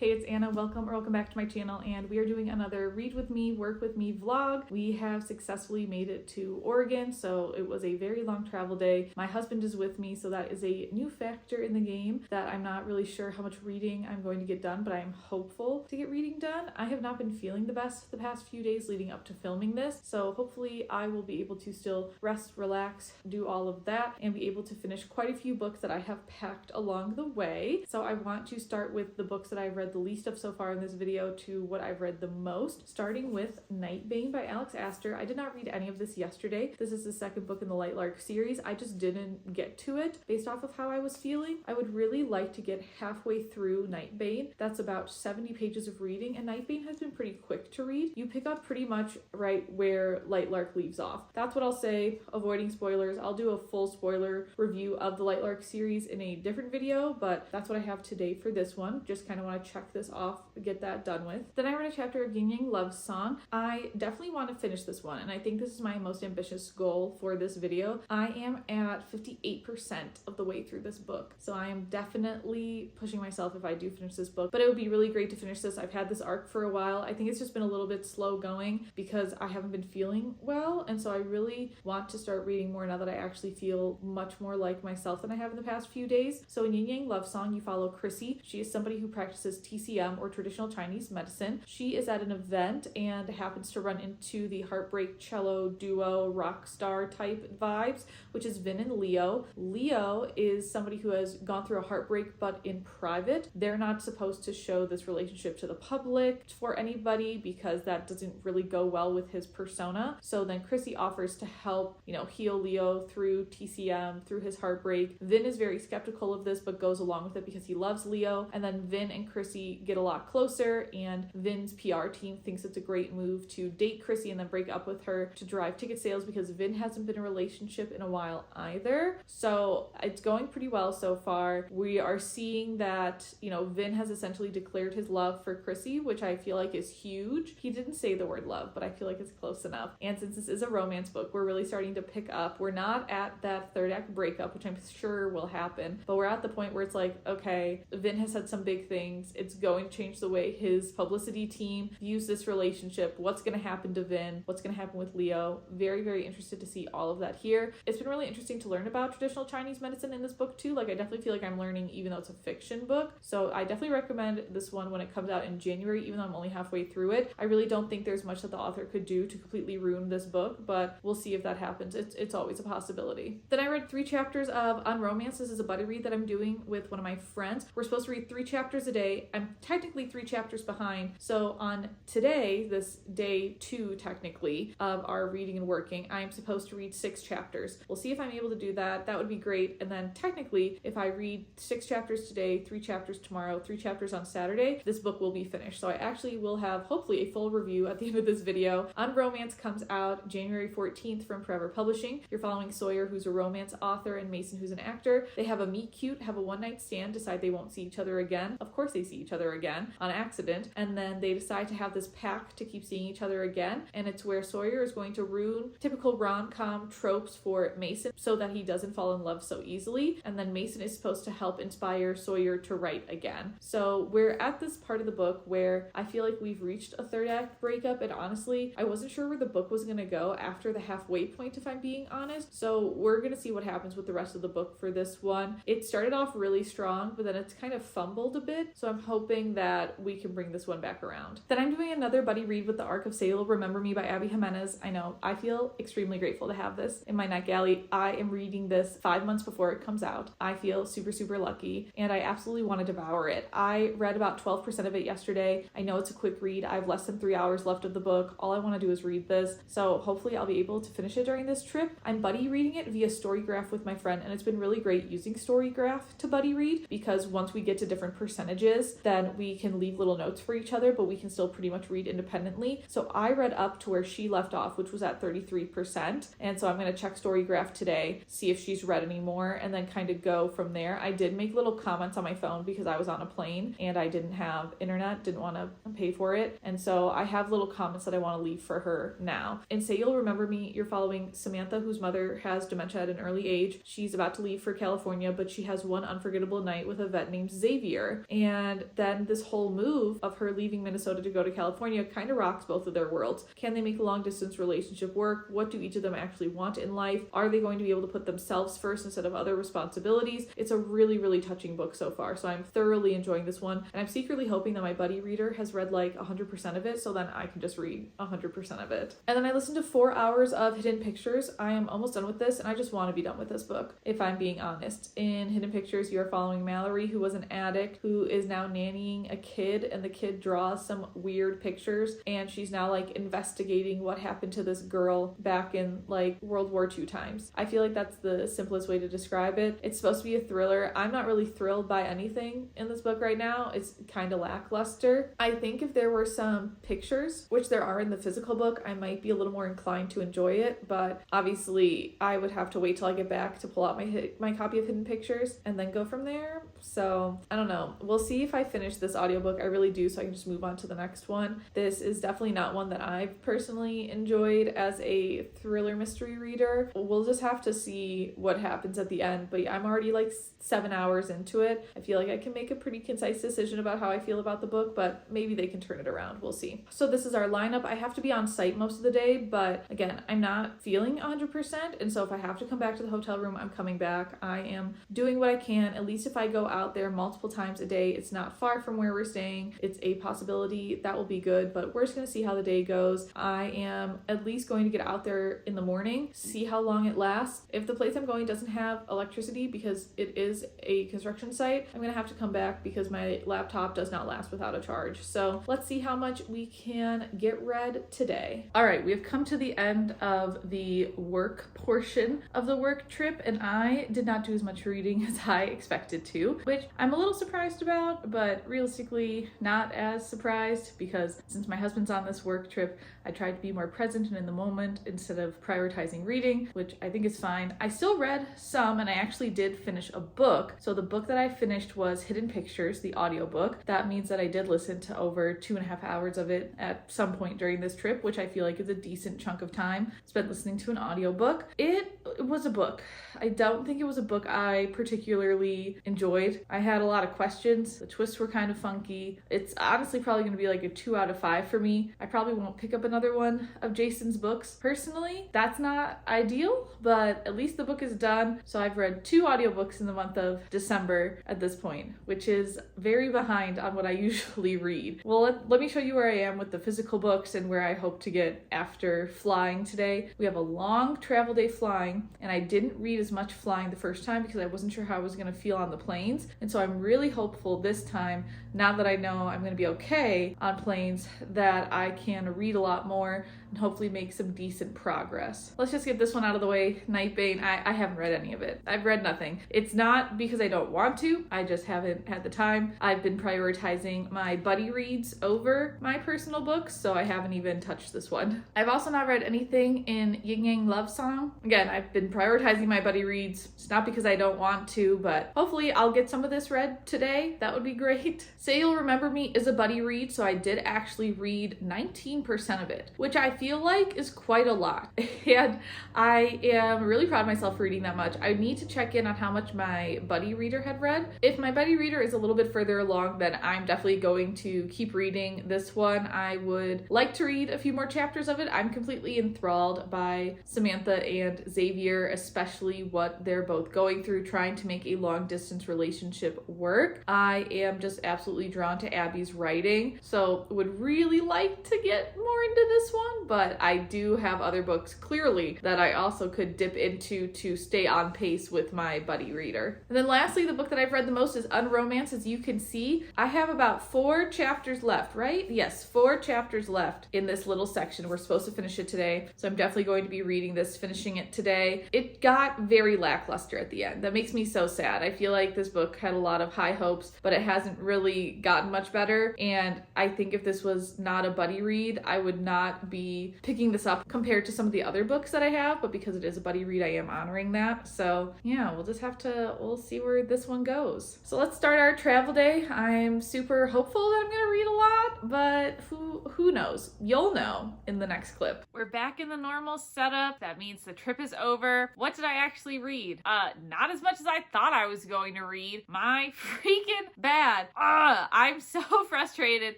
Hey, it's Anna. Welcome back to my channel, and we are doing another Read With Me, Work With Me vlog. We have successfully made it to Oregon, so it was a very long travel day. My husband is with me, so that is a new factor in the game that I'm not really sure how much reading I'm going to get done, but I am hopeful to get reading done. I have not been feeling the best the past few days leading up to filming this, so hopefully I will be able to still rest, relax, do all of that, and be able to finish quite a few books that I have packed along the way. So I want to start with the books that I've read the least of so far in this video to what I've read the most, starting with Nightbane by Alex Aster. I did not read any of this yesterday. This is the second book in the Lightlark series. I just didn't get to it based off of how I was feeling. I would really like to get halfway through Nightbane. That's about 70 pages of reading, and Nightbane has been pretty quick to read. You pick up pretty much right where Lightlark leaves off. That's what I'll say, avoiding spoilers. I'll do a full spoiler review of the Lightlark series in a different video, but that's what I have today for this one. Just kind of want to check this off, get that done with. Then I read a chapter of Yin Yang Love Song. I definitely want to finish this one, and I think this is my most ambitious goal for this video. I am at 58% of the way through this book, so I am definitely pushing myself if I do finish this book, but it would be really great to finish this. I've had this arc for a while. I think it's just been a little bit slow going because I haven't been feeling well, and so I really want to start reading more now that I actually feel much more like myself than I have in the past few days. So in Yin Yang Love Song, you follow Chrissy. She is somebody who practices TCM, or traditional Chinese medicine. She is at an event and happens to run into the heartbreak cello duo rock star type vibes, which is Vin and Leo. Leo is somebody who has gone through a heartbreak, but in private. They're not supposed to show this relationship to the public for anybody because that doesn't really go well with his persona. So then Chrissy offers to help, heal Leo through TCM, through his heartbreak. Vin is very skeptical of this, but goes along with it because he loves Leo. And then Vin and Chrissy get a lot closer, and Vin's PR team thinks it's a great move to date Chrissy and then break up with her to drive ticket sales because Vin hasn't been in a relationship in a while either. So it's going pretty well so far. We are seeing that, Vin has essentially declared his love for Chrissy, which I feel like is huge. He didn't say the word love, but I feel like it's close enough. And since this is a romance book, we're really starting to pick up. We're not at that third act breakup, which I'm sure will happen, but we're at the point where it's like, okay, Vin has said some big things. It's going to change the way his publicity team views this relationship. What's going to happen to Vin? What's going to happen with Leo? Very, very interested to see all of that here. It's been really interesting to learn about traditional Chinese medicine in this book too. I definitely feel like I'm learning even though it's a fiction book. So I definitely recommend this one when it comes out in January, even though I'm only halfway through it. I really don't think there's much that the author could do to completely ruin this book, but we'll see if that happens. It's always a possibility. Then I read 3 chapters of Unromance. This is a buddy read that I'm doing with one of my friends. We're supposed to read 3 chapters a day. I'm technically 3 chapters behind. So on today, this day 2 technically of our reading and working, I'm supposed to read 6 chapters. We'll see if I'm able to do that. That would be great. And then technically, if I read 6 chapters today, 3 chapters tomorrow, 3 chapters on Saturday, this book will be finished. So I actually will have hopefully a full review at the end of this video. Unromance comes out January 14th from Forever Publishing. You're following Sawyer, who's a romance author, and Mason, who's an actor. They have a meet cute, have a one-night stand, decide they won't see each other again. Of course they see each other again on accident, and then they decide to have this pact to keep seeing each other again, and it's where Sawyer is going to ruin typical rom-com tropes for Mason so that he doesn't fall in love so easily, and then Mason is supposed to help inspire Sawyer to write again. So we're at this part of the book where I feel like we've reached a third act breakup, and honestly, I wasn't sure where the book was going to go after the halfway point, if I'm being honest. So we're going to see what happens with the rest of the book for this one. It started off really strong, but then it's kind of fumbled a bit, so I'm hoping that we can bring this one back around. Then I'm doing another buddy read with the Arc of Say You'll Remember Me by Abby Jimenez. I know, I feel extremely grateful to have this in my NetGalley. I am reading this 5 months before it comes out. I feel super, super lucky, and I absolutely want to devour it. I read about 12% of it yesterday. I know it's a quick read. I have less than 3 hours left of the book. All I want to do is read this, so hopefully I'll be able to finish it during this trip. I'm buddy reading it via Storygraph with my friend, and it's been really great using Storygraph to buddy read because once we get to different percentages, then we can leave little notes for each other, but we can still pretty much read independently. So I read up to where she left off, which was at 33%, and so I'm going to check Storygraph today, see if she's read any more, and then kind of go from there. I did make little comments on my phone because I was on a plane and I didn't have internet, didn't want to pay for it, and so I have little comments that I want to leave for her now. And Say You'll Remember Me, you're following Samantha, whose mother has dementia at an early age. She's about to leave for California, but she has one unforgettable night with a vet named Xavier, and then this whole move of her leaving Minnesota to go to California kind of rocks both of their worlds. Can they make a long distance relationship work? What do each of them actually want in life? Are they going to be able to put themselves first instead of other responsibilities? It's a really, really touching book so far. So I'm thoroughly enjoying this one. And I'm secretly hoping that my buddy reader has read like 100% of it, so then I can just read 100% of it. And then I listened to 4 hours of Hidden Pictures. I am almost done with this, and I just want to be done with this book, if I'm being honest. In Hidden Pictures, you are following Mallory, who was an addict, who is now nannying a kid, and the kid draws some weird pictures, and she's now like investigating what happened to this girl back in like World War II times. I feel like that's the simplest way to describe it. It's supposed to be a thriller. I'm not really thrilled by anything in this book right now. It's kind of lackluster. I think if there were some pictures, which there are in the physical book, I might be a little more inclined to enjoy it, but obviously I would have to wait till I get back to pull out my copy of Hidden Pictures and then go from there. So I don't know. We'll see if I finish this audiobook. I really do, so I can just move on to the next one. This is definitely not one that I've personally enjoyed as a thriller mystery reader. We'll just have to see what happens at the end, but I'm already like 7 hours into it. I feel like I can make a pretty concise decision about how I feel about the book, but maybe they can turn it around. We'll see. So this is our lineup. I have to be on site most of the day, but again, I'm not feeling 100%, and so if I have to come back to the hotel room, I'm coming back. I am doing what I can. At least if I go out there multiple times a day, it's not far from where we're staying. It's a possibility that will be good, but we're just going to see how the day goes. I am at least going to get out there in the morning, see how long it lasts. If the place I'm going doesn't have electricity because it is a construction site, I'm going to have to come back because my laptop does not last without a charge. So let's see how much we can get read today. All right, we have come to the end of the work portion of the work trip, and I did not do as much reading as I expected to, which I'm a little surprised about, but realistically not as surprised because since my husband's on this work trip, I tried to be more present and in the moment instead of prioritizing reading, which I think is fine. I still read some, and I actually did finish a book. So the book that I finished was Hidden Pictures, the audiobook. That means that I did listen to over 2.5 hours of it at some point during this trip, which I feel like is a decent chunk of time spent listening to an audiobook. It was a book. I don't think it was a book I particularly enjoyed. I had a lot of questions. The twists were kind of funky. It's honestly probably going to be like a 2 out of 5 for me. I probably won't pick up another one of Jason's books. Personally, that's not ideal, but at least the book is done. So I've read 2 audiobooks in the month of December at this point, which is very behind on what I usually read. Well, let me show you where I am with the physical books and where I hope to get after flying today. We have a long travel day flying, and I didn't read as much flying the first time because I wasn't sure how I was going to feel on the planes. And so I'm really hopeful this time, now that I know I'm going to be okay on planes, that I can read a lot more and hopefully make some decent progress. Let's just get this one out of the way. Nightbane, I haven't read any of it. I've read nothing. It's not because I don't want to, I just haven't had the time. I've been prioritizing my buddy reads over my personal books, so I haven't even touched this one. I've also not read anything in Yin Yang Love Song. Again, I've been prioritizing my buddy reads. It's not because I don't want to, but hopefully I'll get some of this read today. That would be great. Say You'll Remember Me is a buddy read, so I did actually read 19% of it, which I feel like is quite a lot. And I am really proud of myself for reading that much. I need to check in on how much my buddy reader had read. If my buddy reader is a little bit further along, then I'm definitely going to keep reading this one. I would like to read a few more chapters of it. I'm completely enthralled by Samantha and Xavier, especially what they're both going through, trying to make a long distance relationship work. I am just absolutely drawn to Abby's writing, so would really like to get more into this one, but I do have other books clearly that I also could dip into to stay on pace with my buddy reader. And then lastly, the book that I've read the most is Unromance. As you can see, I have about 4 chapters left, right? Yes, 4 chapters left in this little section. We're supposed to finish it today, so I'm definitely going to be reading this, finishing it today. It got very lackluster at the end. That makes me so sad. I feel like this book had a lot of high hopes, but it hasn't really gotten much better, and I think if this was not a buddy read, I would not be picking this up compared to some of the other books that I have, but because it is a buddy read, I am honoring that. So yeah, we'll see where this one goes. So let's start our travel day. I'm super hopeful that I'm gonna read a lot. but who knows? You'll know in the next clip. We're back in the normal setup. That means the trip is over. What did I actually read? Not as much as I thought I was going to read. My freaking bad. I'm so frustrated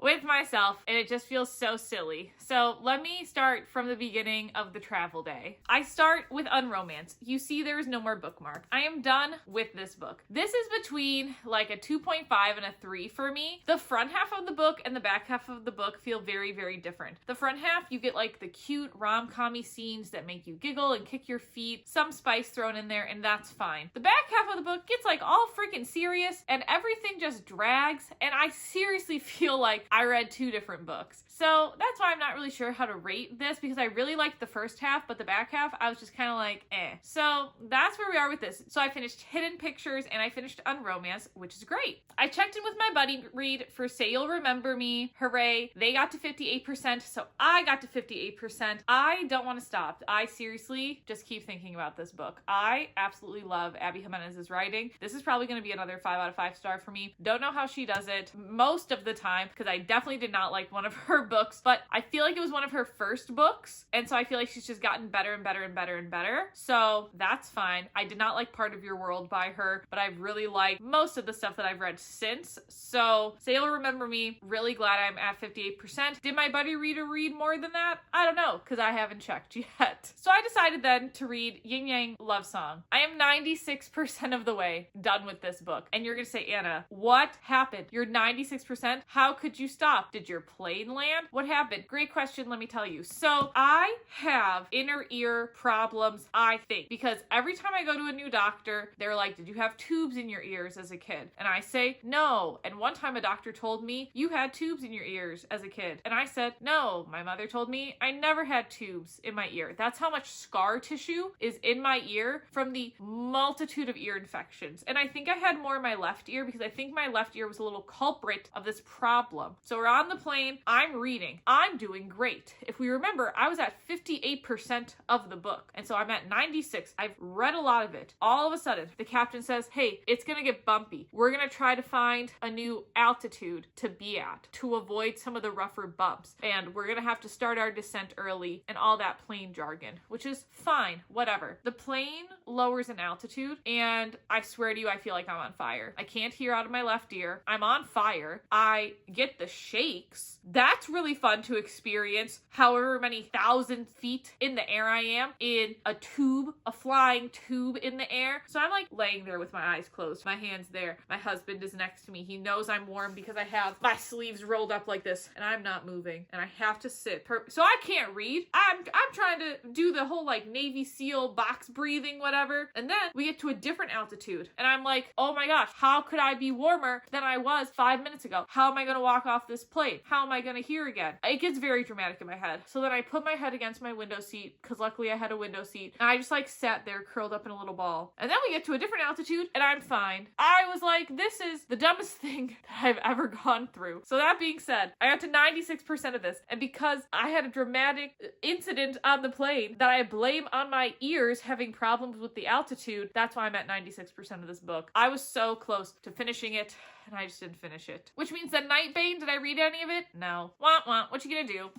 with myself, and it just feels so silly. So let me start from the beginning of the travel day. I start with Unromance. You see there is no more bookmark. I am done with this book. This is between like a 2.5 and a 3 for me. The front half of the book and the back half of the book feel very, very different. The front half, you get like the cute rom-com-y scenes that make you giggle and kick your feet, some spice thrown in there, and that's fine. The back half of the book gets like all freaking serious and everything just drags, and I seriously feel like I read 2 different books. So that's why I'm not really sure how to rate this, because I really liked the first half, but the back half, I was just kind of like, eh. So that's where we are with this. So I finished Hidden Pictures and I finished Unromance, which is great. I checked in with my buddy read for Say You'll Remember Me. Hooray. They got to 58%, so I got to 58%. I don't want to stop. I seriously just keep thinking about this book. I absolutely love Abby Jimenez's writing. This is probably going to be another 5 out of 5 star for me. Don't know how she does it most of the time, because I definitely did not like one of her books, but I feel like it was one of her first books, and so I feel like she's just gotten better and better and better and better, so that's fine. I did not like Part of Your World by her, but I really like most of the stuff that I've read since, so Say You'll Remember Me, really glad I'm at 58%. Did my buddy read more than that? I don't know, because I haven't checked yet. So I decided then to read Yin Yang Love Song. I am 96% of the way done with this book, and you're gonna say, Anna, what happened? You're 96%? How could you stop? Did your plane land? What happened? Great question, let me tell you. So I have inner ear problems, I think, because every time I go to a new doctor, they're like, did you have tubes in your ears as a kid? And I say, no. And one time a doctor told me, you had tubes in your ears as a kid. And I said, no. My mother told me I never had tubes in my ear. That's how much scar tissue is in my ear from the multitude of ear infections. And I think I had more in my left ear, because I think my left ear was a little culprit of this problem. So we're on the plane. I'm reading. I'm doing great. If we remember, I was at 58% of the book, and so I'm at 96. I've read a lot of it. All of a sudden, the captain says, hey, it's gonna get bumpy. We're gonna try to find a new altitude to be at to avoid some of the rougher bumps, and we're gonna have to start our descent early and all that plane jargon, which is fine, whatever. The plane lowers in altitude, and I swear to you, I feel like I'm on fire. I can't hear out of my left ear. I'm on fire. I get the shakes. That's really fun to experience, however many 1,000 feet in the air I am, in a tube, a flying tube in the air. So I'm like laying there with my eyes closed, my hands there. My husband is next to me. He knows I'm warm because I have my sleeves rolled up like this, and I'm not moving, and I have to sit. So I can't read. I'm trying to do the whole like Navy SEAL box breathing, whatever. And then we get to a different altitude, and I'm like, oh my gosh, how could I be warmer than I was 5 minutes ago? How am I going to walk off this plane? How am I going to hear again? It gets very dramatic in my head. So then I put my head against my window seat, because luckily I had a window seat, and I just like sat there curled up in a little ball. And then we get to a different altitude, and I'm fine. I was like, this is the dumbest thing that I've ever gone through. So that being said, I got to 96% of this, and because I had a dramatic incident on the plane that I blame on my ears having problems with the altitude, that's why I'm at 96% of this book. I was so close to finishing it, and I just didn't finish it. Which means that Nightbane, did I read any of it? No. Wah, wah. What you gonna do?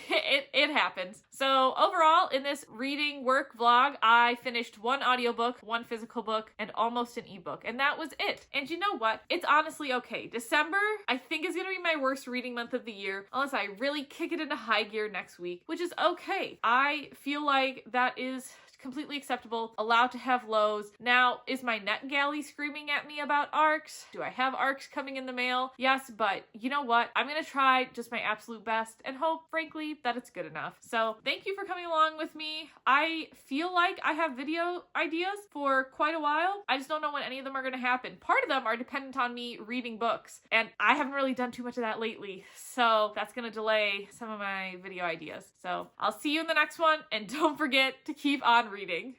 It happens. So overall, in this reading work vlog, I finished 1 audiobook, 1 physical book, and almost an ebook. And that was it. And you know what? It's honestly okay. December, I think, is gonna be my worst reading month of the year, unless I really kick it into high gear next week, which is okay. I feel like that is completely acceptable, allowed to have lows. Now, is my NetGalley screaming at me about ARCs? Do I have ARCs coming in the mail? Yes, but you know what? I'm gonna try just my absolute best and hope, frankly, that it's good enough. So thank you for coming along with me. I feel like I have video ideas for quite a while. I just don't know when any of them are gonna happen. Part of them are dependent on me reading books, and I haven't really done too much of that lately, so that's gonna delay some of my video ideas. So I'll see you in the next one, and don't forget to keep on reading.